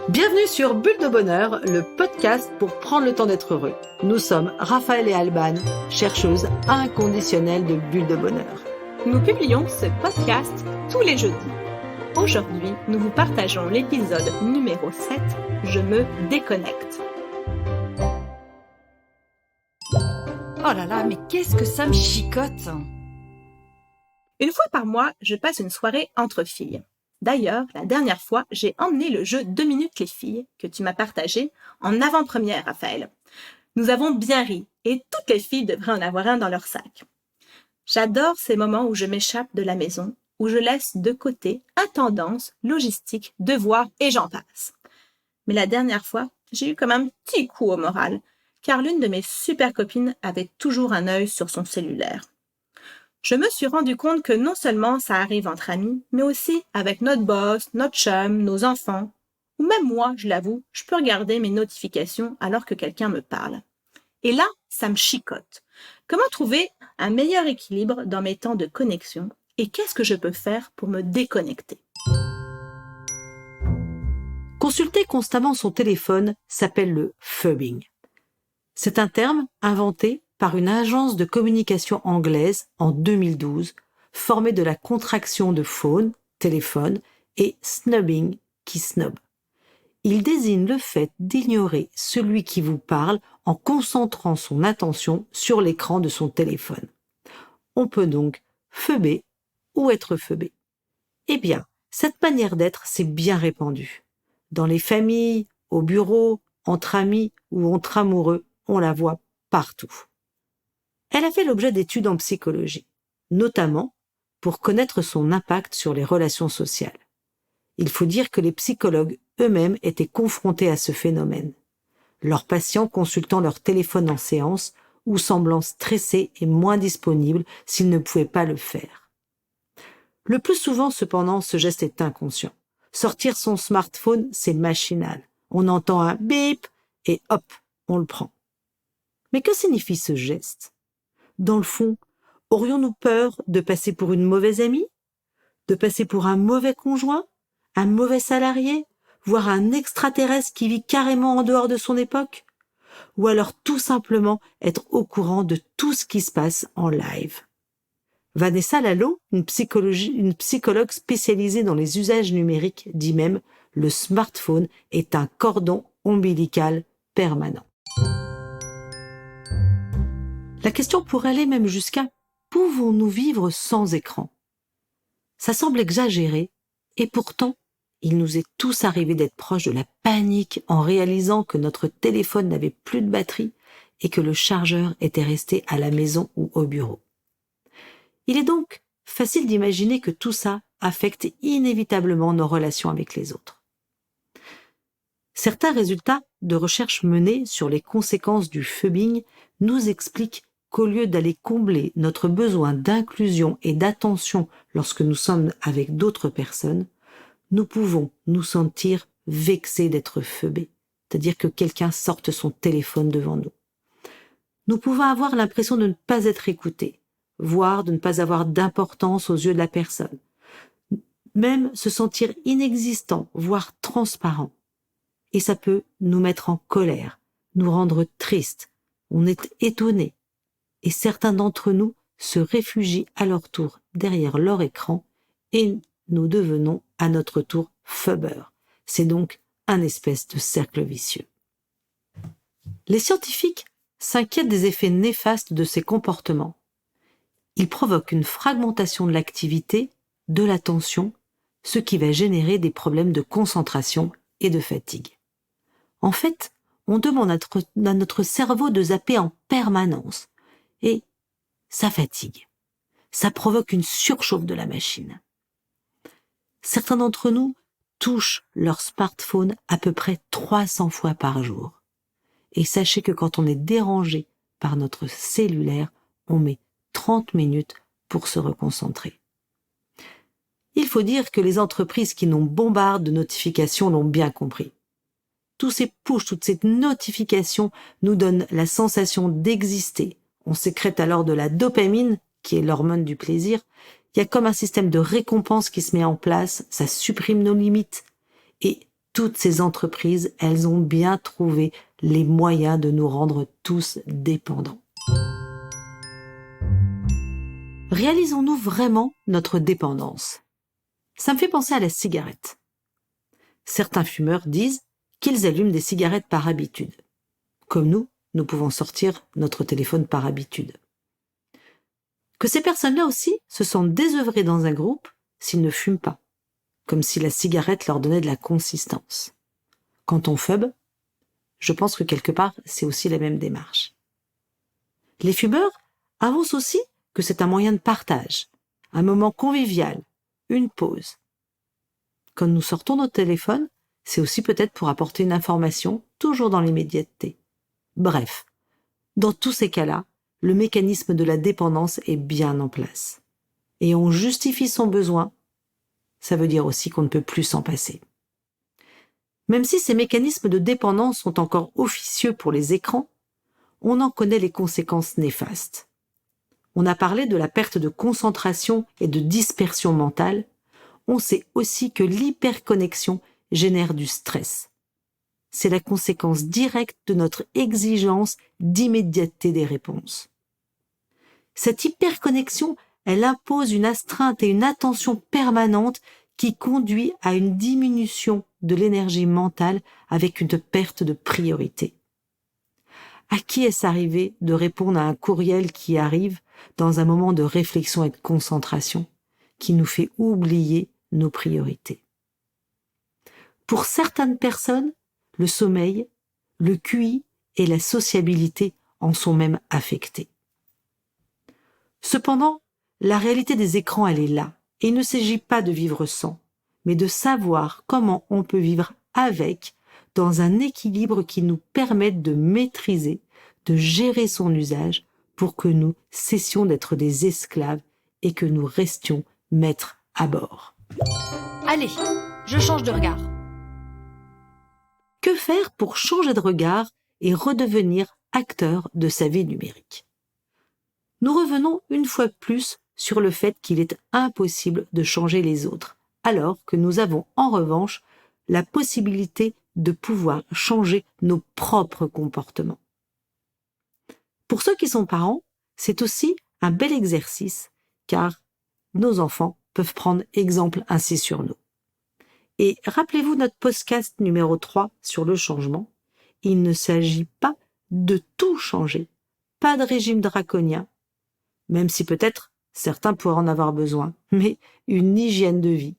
Bienvenue sur Bulle de Bonheur, le podcast pour prendre le temps d'être heureux. Nous sommes Raphaël et Alban, chercheuses inconditionnelles de Bulle de Bonheur. Nous publions ce podcast tous les jeudis. Aujourd'hui, nous vous partageons l'épisode numéro 7, Je me déconnecte. Oh là là, mais qu'est-ce que ça me chicote! Une fois par mois, je passe une soirée entre filles. D'ailleurs, la dernière fois, j'ai emmené le jeu 2 minutes les filles, que tu m'as partagé, en avant-première, Raphaël. Nous avons bien ri, et toutes les filles devraient en avoir un dans leur sac. J'adore ces moments où je m'échappe de la maison, où je laisse de côté intendance, logistique, devoirs et j'en passe. Mais la dernière fois, j'ai eu comme un petit coup au moral, car l'une de mes super copines avait toujours un œil sur son cellulaire. Je me suis rendu compte que non seulement ça arrive entre amis, mais aussi avec notre boss, notre chum, nos enfants, ou même moi, je l'avoue, je peux regarder mes notifications alors que quelqu'un me parle. Et là, ça me chicote. Comment trouver un meilleur équilibre dans mes temps de connexion et qu'est-ce que je peux faire pour me déconnecter? Consulter constamment son téléphone s'appelle le phubbing. C'est un terme inventé par une agence de communication anglaise en 2012, formée de la contraction de phone, téléphone, et snubbing, qui snob. Il désigne le fait d'ignorer celui qui vous parle en concentrant son attention sur l'écran de son téléphone. On peut donc phubber ou être phubbé. Eh bien, cette manière d'être s'est bien répandue. Dans les familles, au bureau, entre amis ou entre amoureux, on la voit partout. Elle a fait l'objet d'études en psychologie, notamment pour connaître son impact sur les relations sociales. Il faut dire que les psychologues eux-mêmes étaient confrontés à ce phénomène, leurs patients consultant leur téléphone en séance ou semblant stressés et moins disponibles s'ils ne pouvaient pas le faire. Le plus souvent, cependant, ce geste est inconscient. Sortir son smartphone, c'est machinal. On entend un bip et hop, on le prend. Mais que signifie ce geste ? Dans le fond, aurions-nous peur de passer pour une mauvaise amie ? De passer pour un mauvais conjoint ? Un mauvais salarié ? Voire un extraterrestre qui vit carrément en dehors de son époque ? Ou alors tout simplement être au courant de tout ce qui se passe en live ? Vanessa Lalo, une psychologue spécialisée dans les usages numériques, dit même « Le smartphone est un cordon ombilical permanent ». La question pourrait aller même jusqu'à « Pouvons-nous vivre sans écran ?» Ça semble exagéré, et pourtant, il nous est tous arrivé d'être proches de la panique en réalisant que notre téléphone n'avait plus de batterie et que le chargeur était resté à la maison ou au bureau. Il est donc facile d'imaginer que tout ça affecte inévitablement nos relations avec les autres. Certains résultats de recherches menées sur les conséquences du phubbing nous expliquent qu'au lieu d'aller combler notre besoin d'inclusion et d'attention lorsque nous sommes avec d'autres personnes, nous pouvons nous sentir vexés d'être phubbés, c'est-à-dire que quelqu'un sorte son téléphone devant nous. Nous pouvons avoir l'impression de ne pas être écoutés, voire de ne pas avoir d'importance aux yeux de la personne, même se sentir inexistant, voire transparent. Et ça peut nous mettre en colère, nous rendre tristes, on est étonnés. Et certains d'entre nous se réfugient à leur tour derrière leur écran et nous devenons à notre tour phubbers. C'est donc un espèce de cercle vicieux. Les scientifiques s'inquiètent des effets néfastes de ces comportements. Ils provoquent une fragmentation de l'activité, de l'attention, ce qui va générer des problèmes de concentration et de fatigue. En fait, on demande à notre cerveau de zapper en permanence. Et ça fatigue. Ça provoque une surchauffe de la machine. Certains d'entre nous touchent leur smartphone à peu près 300 fois par jour. Et sachez que quand on est dérangé par notre cellulaire, on met 30 minutes pour se reconcentrer. Il faut dire que les entreprises qui nous bombardent de notifications l'ont bien compris. Tous ces pushs, toutes ces notifications nous donnent la sensation d'exister. On sécrète alors de la dopamine, qui est l'hormone du plaisir. Il y a comme un système de récompense qui se met en place, ça supprime nos limites. Et toutes ces entreprises, elles ont bien trouvé les moyens de nous rendre tous dépendants. Réalisons-nous vraiment notre dépendance? Ça me fait penser à la cigarette. Certains fumeurs disent qu'ils allument des cigarettes par habitude. Comme nous pouvons sortir notre téléphone par habitude. Que ces personnes-là aussi se sentent désœuvrées dans un groupe s'ils ne fument pas, comme si la cigarette leur donnait de la consistance. Quand on fume, je pense que quelque part, c'est aussi la même démarche. Les fumeurs avancent aussi que c'est un moyen de partage, un moment convivial, une pause. Quand nous sortons notre téléphone, c'est aussi peut-être pour apporter une information, toujours dans l'immédiateté. Bref, dans tous ces cas-là, le mécanisme de la dépendance est bien en place. Et on justifie son besoin, ça veut dire aussi qu'on ne peut plus s'en passer. Même si ces mécanismes de dépendance sont encore officieux pour les écrans, on en connaît les conséquences néfastes. On a parlé de la perte de concentration et de dispersion mentale. On sait aussi que l'hyperconnexion génère du stress. C'est la conséquence directe de notre exigence d'immédiateté des réponses. Cette hyperconnexion, elle impose une astreinte et une attention permanente qui conduit à une diminution de l'énergie mentale avec une perte de priorité. À qui est-ce arrivé de répondre à un courriel qui arrive dans un moment de réflexion et de concentration qui nous fait oublier nos priorités? Pour certaines personnes, le sommeil, le QI et la sociabilité en sont même affectés. Cependant, la réalité des écrans, elle est là, et il ne s'agit pas de vivre sans, mais de savoir comment on peut vivre avec, dans un équilibre qui nous permette de maîtriser, de gérer son usage pour que nous cessions d'être des esclaves et que nous restions maîtres à bord. Allez, je change de regard. Que faire pour changer de regard et redevenir acteur de sa vie numérique? Nous revenons une fois de plus sur le fait qu'il est impossible de changer les autres, alors que nous avons en revanche la possibilité de pouvoir changer nos propres comportements. Pour ceux qui sont parents, c'est aussi un bel exercice, car nos enfants peuvent prendre exemple ainsi sur nous. Et rappelez-vous notre podcast numéro 3 sur le changement. Il ne s'agit pas de tout changer, pas de régime draconien, même si peut-être certains pourraient en avoir besoin, mais une hygiène de vie,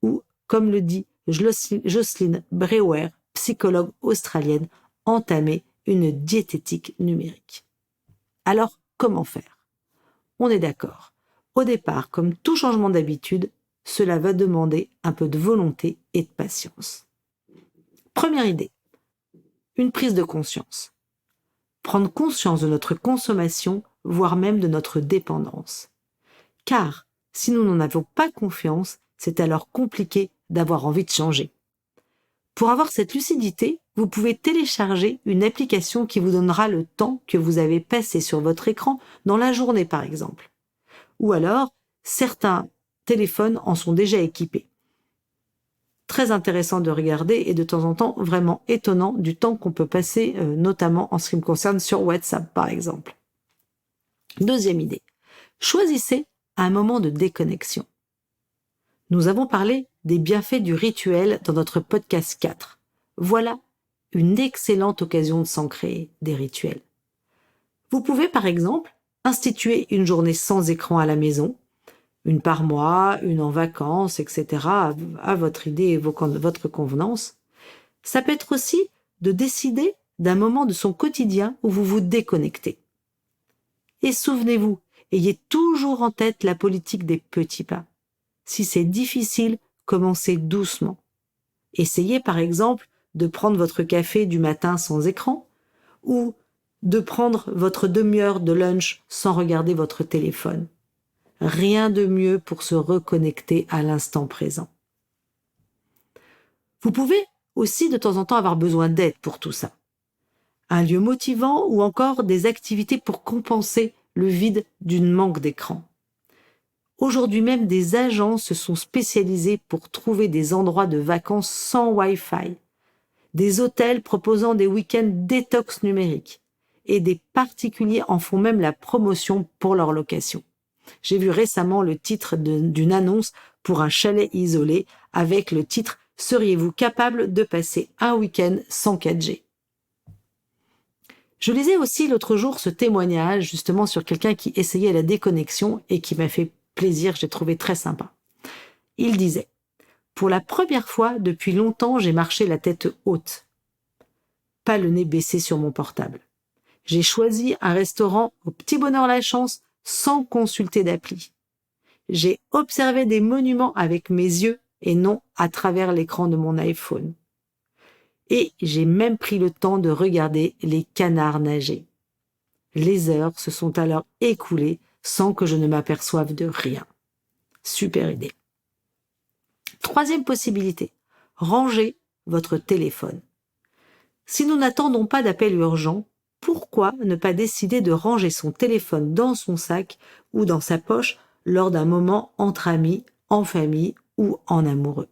ou, comme le dit Jocelyn Brewer, psychologue australienne, entamer une diététique numérique. Alors, comment faire? On est d'accord. Au départ, comme tout changement d'habitude, cela va demander un peu de volonté et de patience. Première idée, une prise de conscience. Prendre conscience de notre consommation, voire même de notre dépendance. Car, si nous n'en avons pas confiance, c'est alors compliqué d'avoir envie de changer. Pour avoir cette lucidité, vous pouvez télécharger une application qui vous donnera le temps que vous avez passé sur votre écran dans la journée par exemple. Ou alors, certains téléphones en sont déjà équipés. Très intéressant de regarder et de temps en temps vraiment étonnant du temps qu'on peut passer, notamment en ce qui me concerne sur WhatsApp par exemple. Deuxième idée, choisissez un moment de déconnexion. Nous avons parlé des bienfaits du rituel dans notre podcast 4. Voilà une excellente occasion de s'en créer des rituels. Vous pouvez par exemple instituer une journée sans écran à la maison, une par mois, une en vacances, etc. à votre idée et votre convenance. Ça peut être aussi de décider d'un moment de son quotidien où vous vous déconnectez. Et souvenez-vous, ayez toujours en tête la politique des petits pas. Si c'est difficile, commencez doucement. Essayez par exemple de prendre votre café du matin sans écran ou de prendre votre demi-heure de lunch sans regarder votre téléphone. Rien de mieux pour se reconnecter à l'instant présent. Vous pouvez aussi de temps en temps avoir besoin d'aide pour tout ça. Un lieu motivant ou encore des activités pour compenser le vide d'une manque d'écran. Aujourd'hui même, des agences se sont spécialisées pour trouver des endroits de vacances sans Wi-Fi, des hôtels proposant des week-ends détox numériques, et des particuliers en font même la promotion pour leur location. J'ai vu récemment le titre d'une annonce pour un chalet isolé avec le titre « Seriez-vous capable de passer un week-end sans 4G ?» Je lisais aussi l'autre jour ce témoignage justement sur quelqu'un qui essayait la déconnexion et qui m'a fait plaisir, j'ai trouvé très sympa. Il disait « Pour la première fois depuis longtemps, j'ai marché la tête haute, pas le nez baissé sur mon portable. J'ai choisi un restaurant au petit bonheur la chance sans consulter d'appli. J'ai observé des monuments avec mes yeux et non à travers l'écran de mon iPhone. Et j'ai même pris le temps de regarder les canards nager. Les heures se sont alors écoulées sans que je ne m'aperçoive de rien. » Super idée. Troisième possibilité, rangez votre téléphone. Si nous n'attendons pas d'appel urgent, pourquoi ne pas décider de ranger son téléphone dans son sac ou dans sa poche lors d'un moment entre amis, en famille ou en amoureux?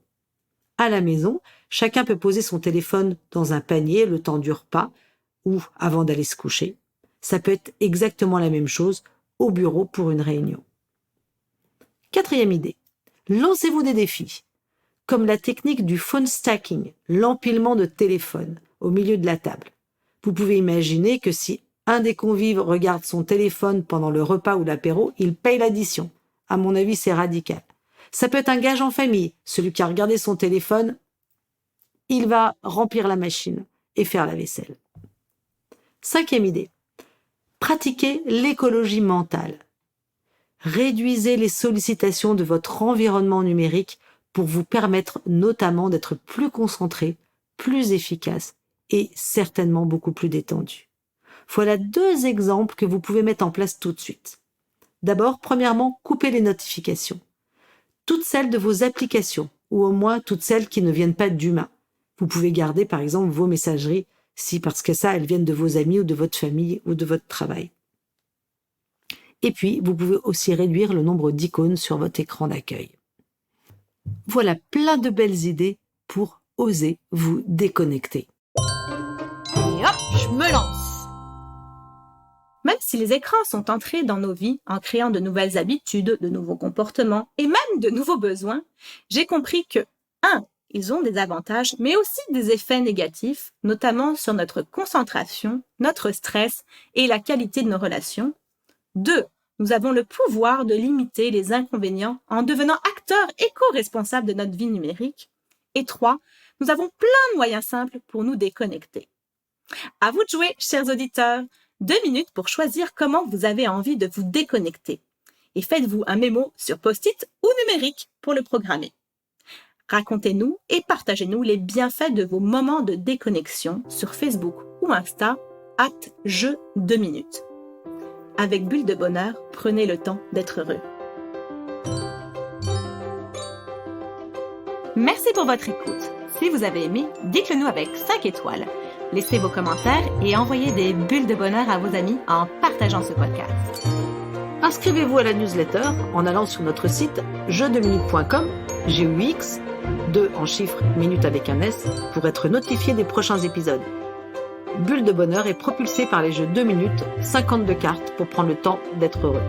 À la maison, chacun peut poser son téléphone dans un panier le temps du repas ou avant d'aller se coucher. Ça peut être exactement la même chose au bureau pour une réunion. Quatrième idée, lancez-vous des défis, comme la technique du phone stacking, l'empilement de téléphones au milieu de la table. Vous pouvez imaginer que si un des convives regarde son téléphone pendant le repas ou l'apéro, il paye l'addition. À mon avis, c'est radical. Ça peut être un gage en famille. Celui qui a regardé son téléphone, il va remplir la machine et faire la vaisselle. Cinquième idée, pratiquez l'écologie mentale. Réduisez les sollicitations de votre environnement numérique pour vous permettre notamment d'être plus concentré, plus efficace et certainement beaucoup plus détendu. Voilà 2 exemples que vous pouvez mettre en place tout de suite. D'abord, premièrement, coupez les notifications. Toutes celles de vos applications, ou au moins toutes celles qui ne viennent pas d'humains. Vous pouvez garder par exemple vos messageries, parce que ça, elles viennent de vos amis ou de votre famille ou de votre travail. Et puis, vous pouvez aussi réduire le nombre d'icônes sur votre écran d'accueil. Voilà plein de belles idées pour oser vous déconnecter. Et hop, je me lance. Même si les écrans sont entrés dans nos vies en créant de nouvelles habitudes, de nouveaux comportements et même de nouveaux besoins, j'ai compris que 1. Ils ont des avantages, mais aussi des effets négatifs, notamment sur notre concentration, notre stress et la qualité de nos relations. 2. Nous avons le pouvoir de limiter les inconvénients en devenant acteurs éco-responsables de notre vie numérique. Et 3. Nous avons plein de moyens simples pour nous déconnecter. À vous de jouer, chers auditeurs. 2 minutes pour choisir comment vous avez envie de vous déconnecter. Et faites-vous un mémo sur post-it ou numérique pour le programmer. Racontez-nous et partagez-nous les bienfaits de vos moments de déconnexion sur Facebook ou Insta @jeu2minutes. Avec Bulle de Bonheur, prenez le temps d'être heureux. Merci pour votre écoute. Si vous avez aimé, dites-le nous avec 5 étoiles. Laissez vos commentaires et envoyez des bulles de bonheur à vos amis en partageant ce podcast. Inscrivez-vous à la newsletter en allant sur notre site jeu2minutes.com, GUX, 2 en chiffres, minutes avec un S, pour être notifié des prochains épisodes. Bulle de Bonheur est propulsé par les jeux 2 minutes, 52 cartes pour prendre le temps d'être heureux.